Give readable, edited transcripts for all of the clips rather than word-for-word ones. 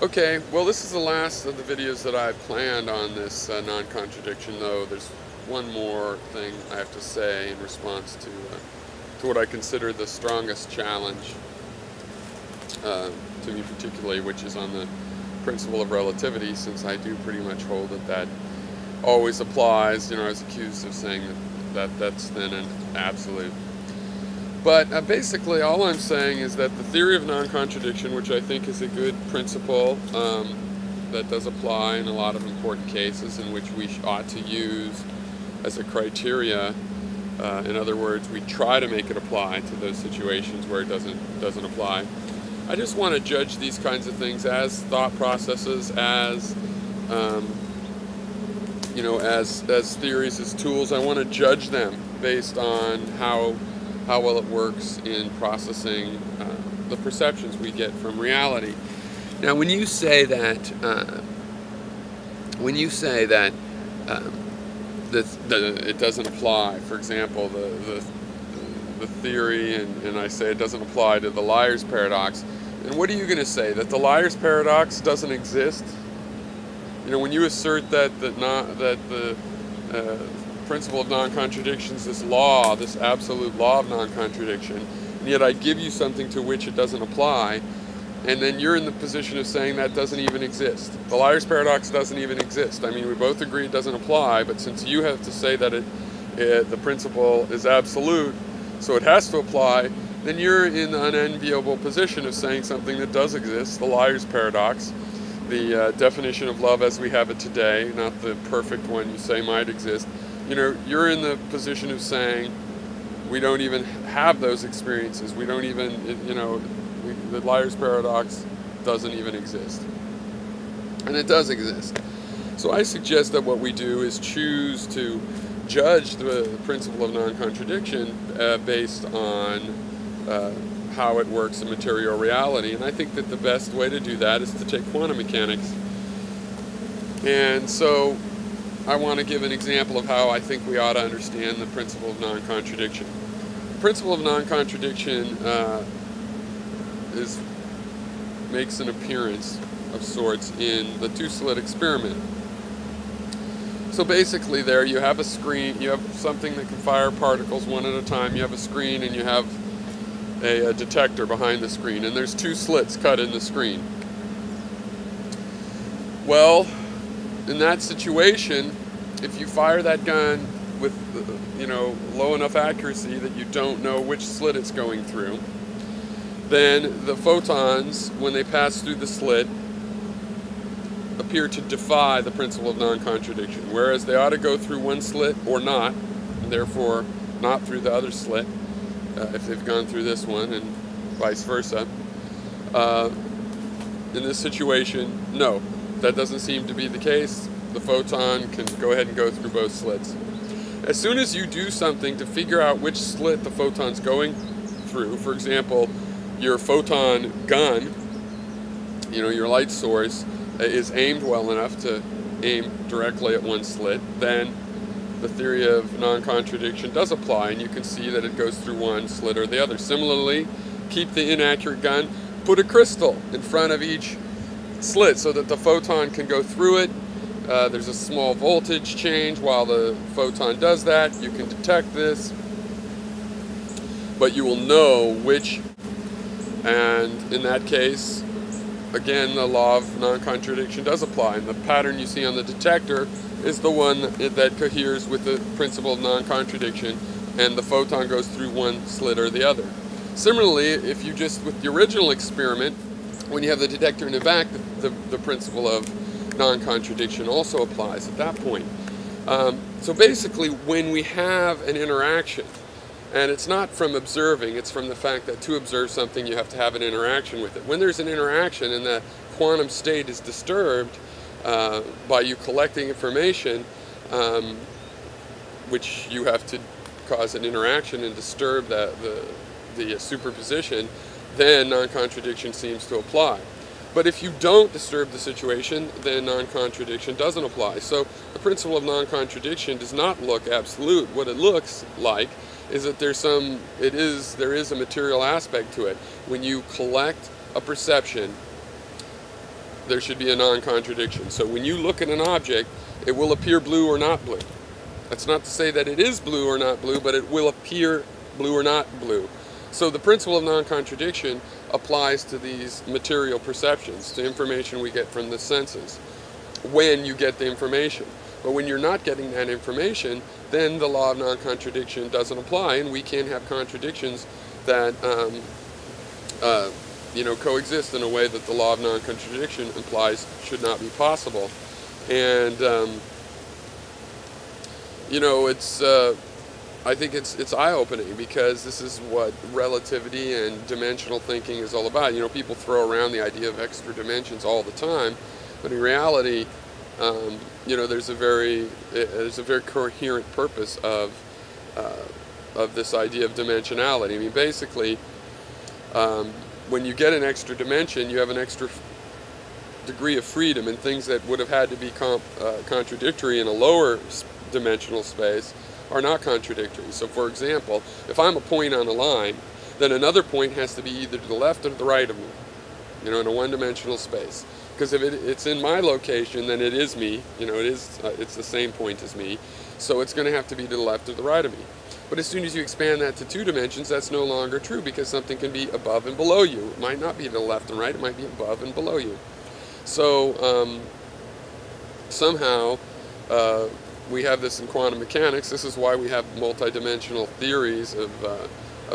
Okay, well, this is the last of the videos that I planned on this non-contradiction, though there's one more thing I have to say in response to what I consider the strongest challenge to me particularly, which is on the principle of relativity, since I do pretty much hold that that always applies. You know, I was accused of saying that that's then an absolute. But basically all I'm saying is that the theory of non-contradiction, which I think is a good principle that does apply in a lot of important cases, in which we ought to use as a criteria, in other words, we try to make it apply to those situations where it doesn't apply. I just want to judge these kinds of things as thought processes, as you know, as theories, as tools. I want to judge them based on how well it works in processing the perceptions we get from reality. Now, when you say that it doesn't apply, for example, the theory, and I say it doesn't apply to the liar's paradox, then what are you going to say? That the liar's paradox doesn't exist? You know, when you assert that the principle of non-contradiction is this law, this absolute law of non-contradiction, and yet I give you something to which it doesn't apply, and then you're in the position of saying that doesn't even exist. The liar's paradox doesn't even exist. I mean, we both agree it doesn't apply, but since you have to say that the principle is absolute, so it has to apply, then you're in the unenviable position of saying something that does exist, the liar's paradox, the definition of love as we have it today, not the perfect one you say might exist. You know, you're in the position of saying we don't even have those experiences. We don't even, you know, the liar's paradox doesn't even exist. And it does exist. So I suggest that what we do is choose to judge the principle of non-contradiction based on how it works in material reality. And I think that the best way to do that is to take quantum mechanics. And so I want to give an example of how I think we ought to understand the principle of non-contradiction. The principle of non-contradiction makes an appearance of sorts in the two-slit experiment. So basically there you have a screen, you have something that can fire particles one at a time, you have a screen, and you have a detector behind the screen, and there's two slits cut in the screen. Well, in that situation, if you fire that gun with, you know, low enough accuracy that you don't know which slit it's going through, then the photons, when they pass through the slit, appear to defy the principle of non-contradiction, whereas they ought to go through one slit or not, and therefore not through the other slit, if they've gone through this one, and vice versa. In this situation, no, that doesn't seem to be the case. The photon can go ahead and go through both slits. As soon as you do something to figure out which slit the photon's going through, for example, your photon gun, you know, your light source, is aimed well enough to aim directly at one slit, then the theory of non-contradiction does apply, and you can see that it goes through one slit or the other. Similarly, keep the inaccurate gun, put a crystal in front of each slit so that the photon can go through it. There's a small voltage change while the photon does that. You can detect this, but you will know which, and in that case, again, the law of non-contradiction does apply, and the pattern you see on the detector is the one that coheres with the principle of non-contradiction, and the photon goes through one slit or the other. Similarly, if you just, with the original experiment, when you have the detector in the back, the principle of non-contradiction also applies at that point. So basically, when we have an interaction, and it's not from observing, it's from the fact that to observe something you have to have an interaction with it. When there's an interaction and the quantum state is disturbed by you collecting information, which you have to cause an interaction and disturb the superposition, then non-contradiction seems to apply. But if you don't disturb the situation, then non-contradiction doesn't apply. So the principle of non-contradiction does not look absolute. What it looks like is that there is a material aspect to it. When you collect a perception there should be a non-contradiction. So when you look at an object, it will appear blue or not blue. That's not to say that it is blue or not blue, but it will appear blue or not blue. So the principle of non-contradiction applies to these material perceptions, to information we get from the senses, when you get the information. But when you're not getting that information, then the law of non-contradiction doesn't apply, and we can have contradictions that coexist in a way that the law of non-contradiction implies should not be possible. And I think it's eye-opening, because this is what relativity and dimensional thinking is all about. People throw around the idea of extra dimensions all the time, but in reality, there's a very coherent purpose of this idea of dimensionality. I mean, basically, when you get an extra dimension, you have an extra degree of freedom, and things that would have had to be contradictory in a lower dimensional space are not contradictory. So for example, if I'm a point on a line, then another point has to be either to the left or to the right of me, in a one-dimensional space. Because if it's in my location, then it is me, it's the same point as me, so it's going to have to be to the left or the right of me. But as soon as you expand that to 2 dimensions, that's no longer true, because something can be above and below you. It might not be to the left and right, it might be above and below you. So somehow we have this in quantum mechanics. This is why we have multidimensional theories of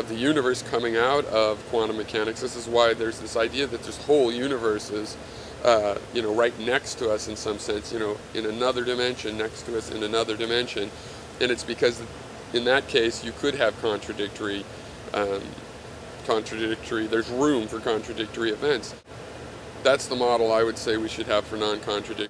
the universe coming out of quantum mechanics. This is why there's this idea that this whole universe is right next to us in some sense, in another dimension, next to us in another dimension. And it's because in that case you could have contradictory, there's room for contradictory events. That's the model I would say we should have for non-contradictory.